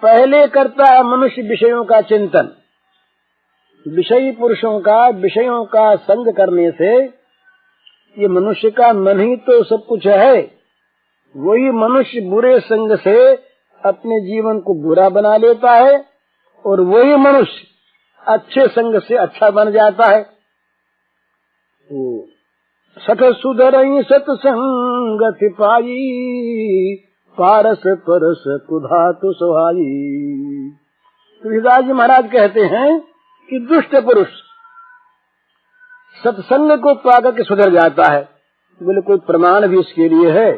पहले करता है मनुष्य विषयों का चिंतन। विषयी पुरुषों का, विषयों का संग करने से ये मनुष्य का मन ही तो सब कुछ है। वही मनुष्य बुरे संग से अपने जीवन को बुरा बना लेता है और वही मनुष्य अच्छे संग से अच्छा बन जाता है। सठ सुधरई सत्संगति पाई, पारस परस कुधातु सुहाई। तुलसीदास जी महाराज कहते हैं कि दुष्ट पुरुष सत्संग को पाकर के सुधर जाता है। बोले कोई प्रमाण भी इसके लिए है?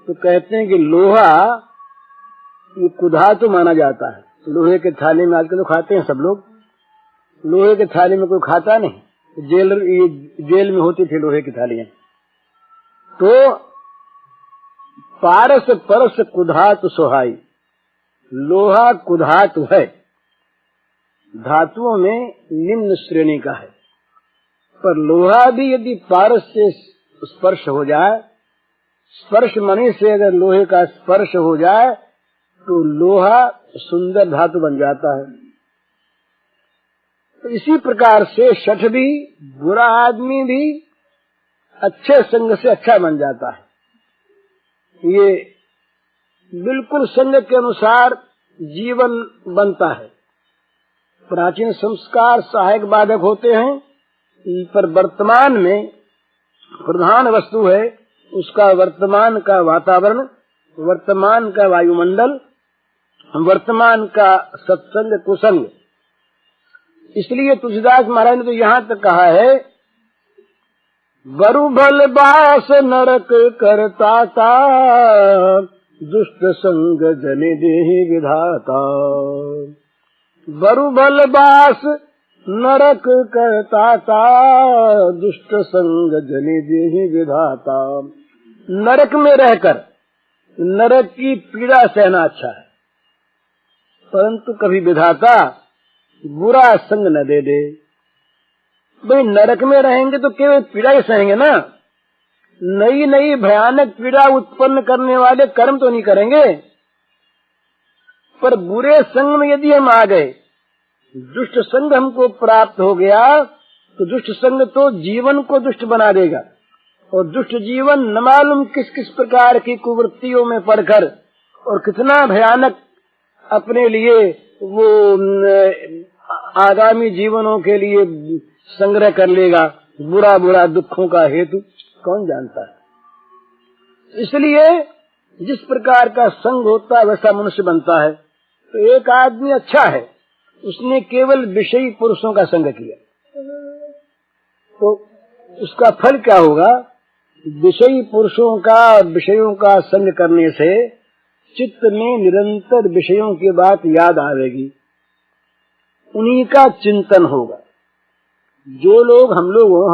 तो कहते हैं कि लोहा ये कुधातु माना जाता है। लोहे के थाली में आजकल तो खाते हैं सब लोग, लोहे के थाली में कोई खाता नहीं। जेल में होती थी लोहे की थालियां। तो पारस परस कुधातु सुहाई, लोहा कुधातु है, धातुओं में निम्न श्रेणी का है। पर लोहा भी यदि पारस से स्पर्श हो जाए, स्पर्श मणि से अगर लोहे का स्पर्श हो जाए तो लोहा सुंदर धातु बन जाता है। तो इसी प्रकार से शठ भी, बुरा आदमी भी अच्छे संग से अच्छा बन जाता है। ये बिल्कुल संग के अनुसार जीवन बनता है। प्राचीन संस्कार सहायक बाधक होते हैं, पर वर्तमान में प्रधान वस्तु है उसका वर्तमान का वातावरण, वर्तमान का वायुमंडल, वर्तमान का सत्संग कुसंग। इसलिए तुलसीदास महाराज ने तो यहाँ तक कहा है, बरु भल बास नरक करता ता, दुष्ट संग जनि देहि विधाता। बरु भल बास नरक करता ता, दुष्ट संग जनि देहि विधाता। नरक में रहकर नरक की पीड़ा सहना अच्छा है, परंतु कभी विधाता बुरा संग न दे दे। भाई नरक में रहेंगे तो केवल पीड़ा ही सहेंगे ना, नई नई भयानक पीड़ा उत्पन्न करने वाले कर्म तो नहीं करेंगे। पर बुरे संग में यदि हम आ गए, दुष्ट संग हमको प्राप्त हो गया, तो दुष्ट संग तो जीवन को दुष्ट बना देगा। और दुष्ट जीवन न मालूम किस किस प्रकार की कुवृत्तियों में पड़कर और कितना भयानक अपने लिए वो आगामी जीवनों के लिए संग्रह कर लेगा। बुरा बुरा दुखों का हेतु कौन जानता है। इसलिए जिस प्रकार का संग होता है वैसा मनुष्य बनता है। तो एक आदमी अच्छा है, उसने केवल विषयी पुरुषों का संग किया, तो उसका फल क्या होगा? विषयी पुरुषों का, विषयों का संग करने से चित्त में निरंतर विषयों की बात याद आवेगी, उन्हीं का चिंतन होगा। जो लोग हम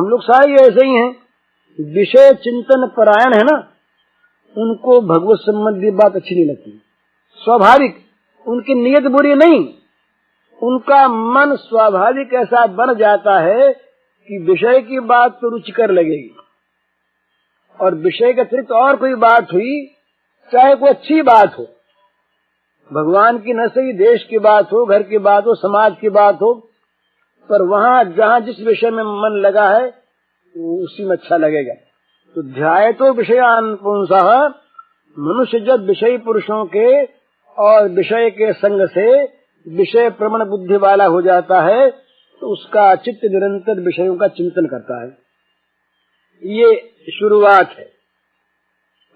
लोग सारे ऐसे ही हैं, विषय चिंतन परायण है ना, उनको भगवत संबंधी बात अच्छी नहीं लगती। स्वाभाविक, उनकी नीयत बुरी नहीं, उनका मन स्वाभाविक ऐसा बन जाता है कि विषय की बात तो रुचिकर लगेगी, और विषय के अतिरिक्त और कोई बात हुई, चाहे कोई अच्छी बात हो, भगवान की न सही देश की बात हो, घर की बात हो, समाज की बात हो, पर वहाँ जहाँ जिस विषय में मन लगा है उसी में अच्छा लगेगा। तो ध्याय तो विषयान पुंसः, मनुष्य जब विषयी पुरुषों के और विषय के संग से विषय प्रवण बुद्धि वाला हो जाता है, तो उसका चित्त निरंतर विषयों का चिंतन करता है। ये शुरुआत है,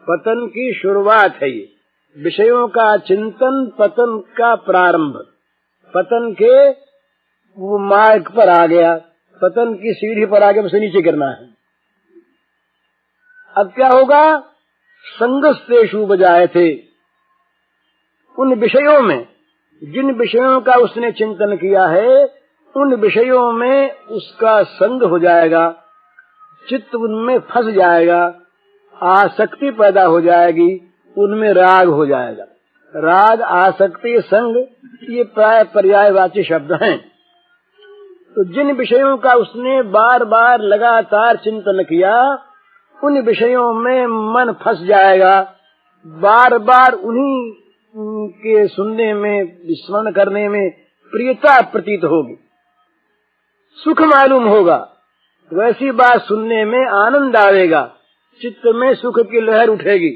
पतन की शुरुआत है। ये विषयों का चिंतन पतन का प्रारंभ। पतन के वो मार्ग पर आ गया, पतन की सीढ़ी पर आगे उसे नीचे गिरना है। अब क्या होगा? संगस्तेषु बजाए थे, उन विषयों में, जिन विषयों का उसने चिंतन किया है, उन विषयों में उसका संग हो जाएगा, चित्त उनमें फंस जाएगा, आसक्ति पैदा हो जाएगी, उनमें राग हो जाएगा। राग, आसक्ति, संग, ये प्राय पर्यायवाची शब्द हैं। तो जिन विषयों का उसने बार बार लगातार चिंतन किया, उन विषयों में मन फंस जाएगा, बार बार उन्हीं के सुनने में, स्मरण करने में प्रियता प्रतीत होगी, सुख मालूम होगा, वैसी बात सुनने में आनंद आएगा, चित्त में सुख की लहर उठेगी।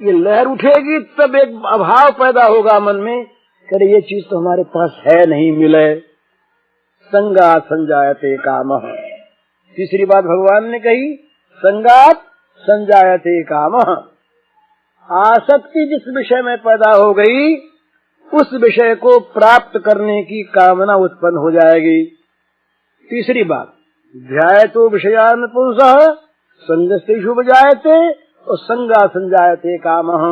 ये लहर उठेगी तब एक अभाव पैदा होगा मन में, करे ये चीज तो हमारे पास है, नहीं मिले। संगात संजायते कामः। तीसरी बात भगवान ने कही, संगात संजायते कामः। आसक्ति जिस विषय में पैदा हो गई उस विषय को प्राप्त करने की कामना उत्पन्न हो जाएगी। तीसरी बात, ध्यायतो विषयान पुंसः संगस्तेषु विजायते और संगा संजायते कामः।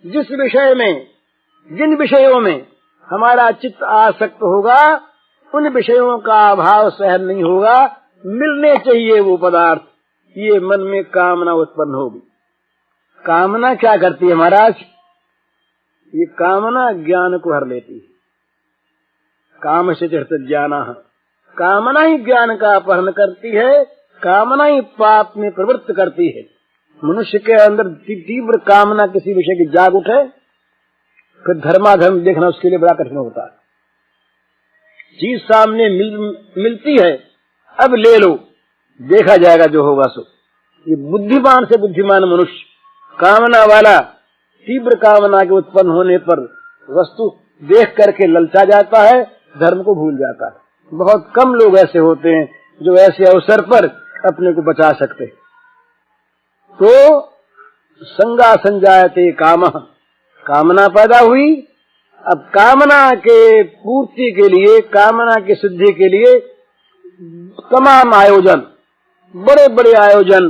जिस विषय में, जिन विषयों में हमारा चित्त आसक्त होगा उन विषयों का अभाव सहन नहीं होगा, मिलने चाहिए वो पदार्थ, ये मन में कामना उत्पन्न होगी। कामना क्या करती है महाराज? ये कामना ज्ञान को हर लेती है। काम से चढ़त ज्ञान, कामना ही ज्ञान का अपहरण करती है, कामना ही पाप में प्रवृत्त करती है। मनुष्य के अंदर तीव्र कामना किसी विषय की जाग उठे, फिर धर्माधर्म देखना उसके लिए बड़ा कठिन होता है। चीज सामने मिलती है, अब ले लो, देखा जाएगा जो होगा सो। ये बुद्धिमान से बुद्धिमान मनुष्य कामना वाला, तीव्र कामना के उत्पन्न होने पर वस्तु देख करके ललचा जाता है, धर्म को भूल जाता है। बहुत कम लोग ऐसे होते हैं जो ऐसे अवसर पर अपने को बचा सकते। तो संगा संजायते कामः, कामना पैदा हुई। अब कामना के पूर्ति के लिए, कामना की सिद्धि के लिए तमाम आयोजन, बड़े बड़े आयोजन,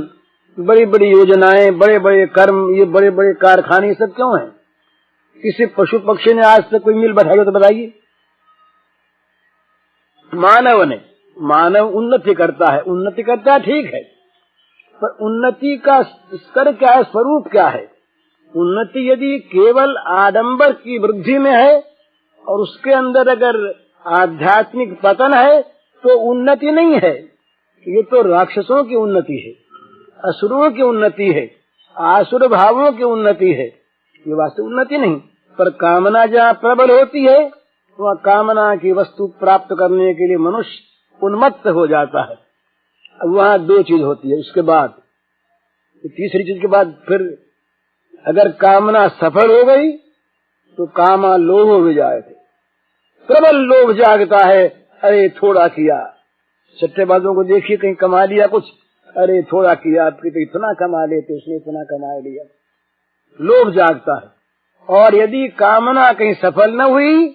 बड़ी बड़ी योजनाएं, बड़े बड़े कर्म, ये बड़े बड़े कारखाने सब क्यों हैं? किसी पशु पक्षी ने आज तक कोई मिल बैठाई हो तो बताइए? मानव ने, मानव उन्नति करता है, उन्नति करता है ठीक है, पर उन्नति का स्तर क्या है, स्वरूप क्या है? उन्नति यदि केवल आडंबर की वृद्धि में है और उसके अंदर अगर आध्यात्मिक पतन है तो उन्नति नहीं है। ये तो राक्षसों की उन्नति है, असुरों की उन्नति है, आसुर भावों की उन्नति है, ये वास्तव उन्नति नहीं। पर कामना जहाँ प्रबल होती है वहाँ कामना की वस्तु प्राप्त करने के लिए मनुष्य उन्मत्त हो जाता है। अब वहाँ दो चीज होती है, उसके बाद तीसरी चीज के बाद फिर अगर कामना सफल हो गई तो कामा लोभ हो जाए थे, प्रबल लोभ जागता है। अरे थोड़ा किया, सट्टेबाजों को देखिए कहीं कमा लिया कुछ, अरे थोड़ा किया, आपके तो इतना कमा लेते, उसने इतना कमा लिया, लोभ जागता है। और यदि कामना कहीं सफल न हुई,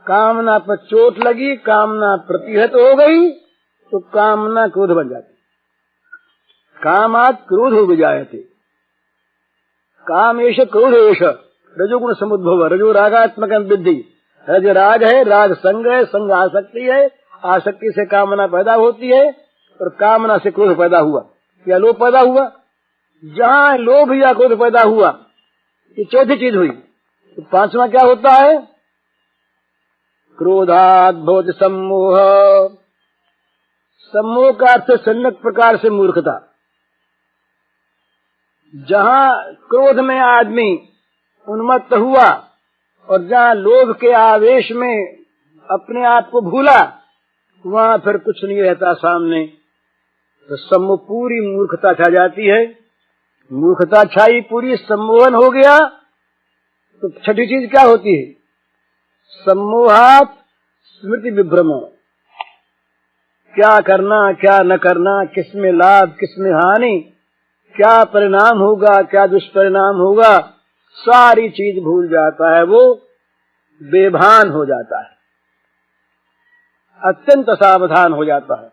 कामना पर चोट लगी, कामना प्रतिहत हो गई तो कामना क्रोध बन जाती। कामात् क्रोध हो जाए थे, कामेश क्रोधेश रजोगुण समुद्भव, रजो रागात्मक विद्धि। रज राग है, राग संग है, संग आसक्ति है, आसक्ति से कामना पैदा होती है और कामना से क्रोध पैदा हुआ या लोभ पैदा हुआ। जहाँ लोभ या क्रोध पैदा हुआ, ये चौथी चीज हुई। तो पांचवा क्या होता है? क्रोधात् भवति सम्मोह। सम्मोह का अर्थ सम्यक प्रकार से मूर्खता। जहाँ क्रोध में आदमी उन्मत्त हुआ और जहाँ लोभ के आवेश में अपने आप को भूला, वहाँ फिर कुछ नहीं रहता सामने, तो सम्मोह पूरी मूर्खता छा जाती है। मूर्खता छाई, पूरी सम्मोहन हो गया तो छठी चीज क्या होती है? सम्मोहात् स्मृति विभ्रमो। क्या करना क्या न करना, किसमें लाभ किसमें हानि, क्या परिणाम होगा क्या दुष्परिणाम होगा, सारी चीज भूल जाता है, वो बेभान हो जाता है, अत्यंत सावधान हो जाता है।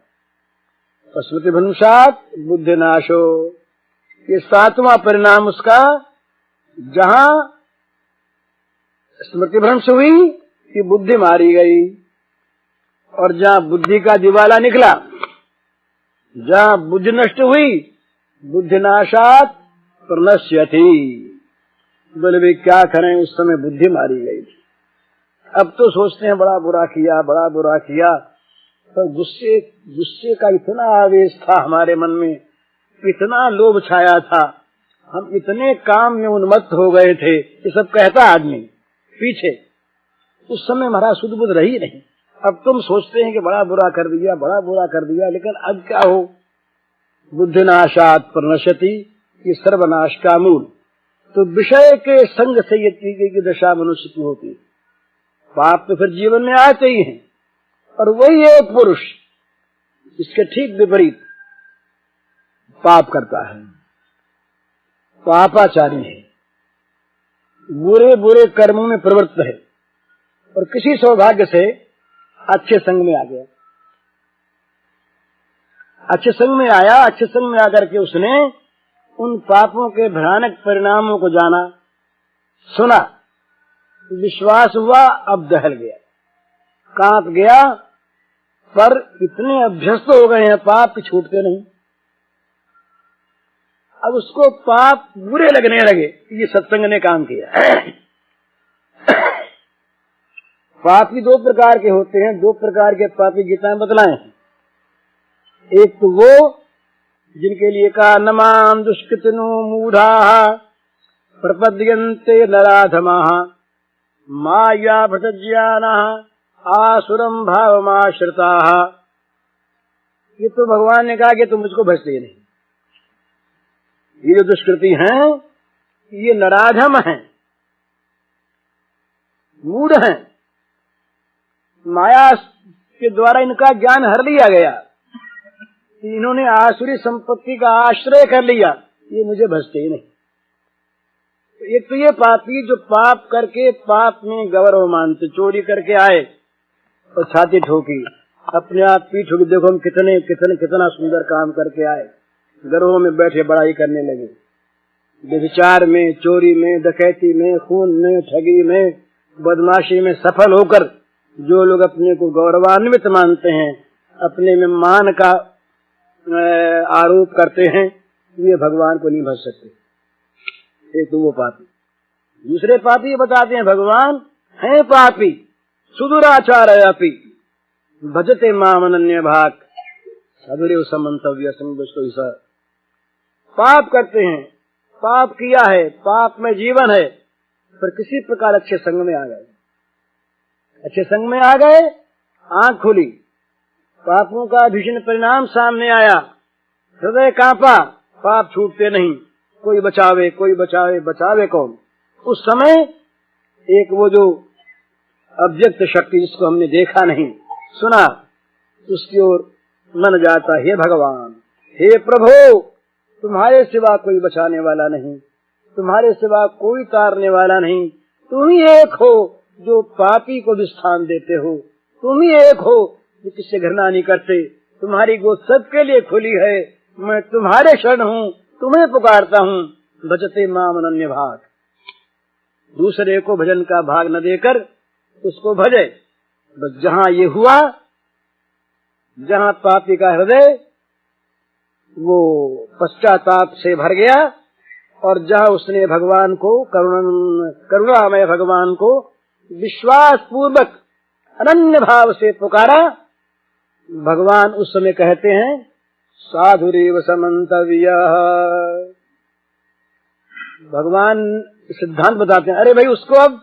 स्मृति भ्रंशात् बुद्धिनाशो, ये सातवां परिणाम उसका। जहां स्मृति भ्रंश हुई कि बुद्धि मारी गई, और जहां बुद्धि का दिवाला निकला, जहां बुद्धि नष्ट हुई, बुद्धिनाशात् प्रणश्यति। बोले भाई क्या करें, उस समय बुद्धि मारी गई। अब तो सोचते हैं बड़ा बुरा किया, बड़ा बुरा किया, पर गुस्से का इतना आवेश था हमारे मन में, इतना लोभ छाया था, हम इतने काम में उन्मत्त हो गए थे, ये सब कहता आदमी पीछे। उस समय हमारा सुध बुध रही नहीं। अब तुम सोचते हैं कि बड़ा बुरा कर दिया, बड़ा बुरा कर दिया, लेकिन अब क्या हो? बुद्धिनाशात् प्रणश्यति, ये सर्वनाश का मूल। तो विषय के संग से ये तीगे की दशा मनुष्य की होती है। पाप तो फिर जीवन में आते ही हैं, और वही एक पुरुष इसके ठीक विपरीत पाप करता है, पापाचारी है, बुरे बुरे कर्मों में प्रवृत्त है, और किसी सौभाग्य से अच्छे संग में आ गया। अच्छे संग में आया, अच्छे संग में आकर के उसने उन पापों के भयानक परिणामों को जाना, सुना, विश्वास हुआ, अब दहल गया, कांप गया। पर इतने अभ्यस्त हो गए हैं पाप की छूटते नहीं। अब उसको पाप बुरे लगने लगे, ये सत्संग ने काम किया। पापी दो प्रकार के होते हैं, दो प्रकार के पापी गीता में बतलाए हैं। एक तो वो जिनके लिए कहा नमाम दुष्कृतिनो मूढ़ाः प्रपद्यन्ते नराधमाः माया भटज्ञानाः आसुरम भावमाश्रिताः। ये तो भगवान ने कहा कि तुम मुझको भजते नहीं। ये जो दुष्कृति हैं ये नराधम हैं, मूढ़ हैं, माया के द्वारा इनका ज्ञान हर लिया गया, इन्होंने आसुरी संपत्ति का आश्रय कर लिया, ये मुझे भजते ही नहीं। एक तो ये पापी जो पाप करके पाप में गौरव मानते, चोरी करके आए और छाती ठोकी, अपने आप पीठ ठोकी, देखो हम कितना सुंदर काम करके आए, घरों में बैठे बड़ाई करने लगे। व्यभिचार में, चोरी में, डकैती में, खून में, ठगी में, बदमाशी में सफल होकर जो लोग अपने को गौरवान्वित मानते हैं, अपने में मान का आरोप करते हैं, ये भगवान को नहीं भज सकते। एक तो वो पापी। दूसरे पापी बताते हैं भगवान हैं पापी सुदुराचारयपि भजते माम अनन्य भाग साधुरेव समन्तव्य संगुष्टो हिसा। पाप करते हैं, पाप किया है, पाप में जीवन है, पर किसी प्रकार अच्छे संग में आ गए, अच्छे संग में आ गए, आंख खुली, पापों का भीषण परिणाम सामने आया, हृदय कांपा, पाप छूटते नहीं, कोई बचावे, कोई बचावे, बचावे कौन? उस समय एक वो जो अव्यक्त शक्ति जिसको हमने देखा नहीं सुना, उसकी ओर मन जाता, हे भगवान, हे प्रभु, तुम्हारे सिवा कोई बचाने वाला नहीं, तुम्हारे सिवा कोई तारने वाला नहीं, तुम ही एक हो जो पापी को भी स्थान देते हो, तुम ही एक हो जो किससे घृणा नहीं करते, तुम्हारी गोद सबके लिए खुली है, मैं तुम्हारे शरण हूँ, तुम्हें पुकारता हूँ, भजते माम अनन्य भाग। दूसरे को भजन का भाग न देकर उसको भजे। बस जहाँ ये हुआ, जहाँ पापी का हृदय वो पश्चाताप से भर गया, और जहाँ उसने भगवान को करुणामय भगवान को विश्वास पूर्वक अनन्य भाव से पुकारा, भगवान उस समय कहते हैं साधुरेव समन्तव्यः। भगवान सिद्धांत बताते हैं, अरे भाई उसको अब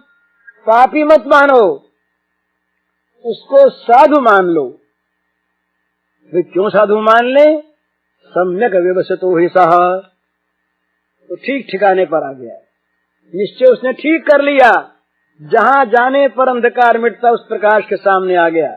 पापी मत मानो, उसको साधु मान लो। वे क्यों साधु मान ले? सम्यक व्यवस्थितो हि सः, तो ठीक ठिकाने पर आ गया, निश्चय उसने ठीक कर लिया, जहाँ जाने पर अंधकार मिटता उस प्रकाश के सामने आ गया।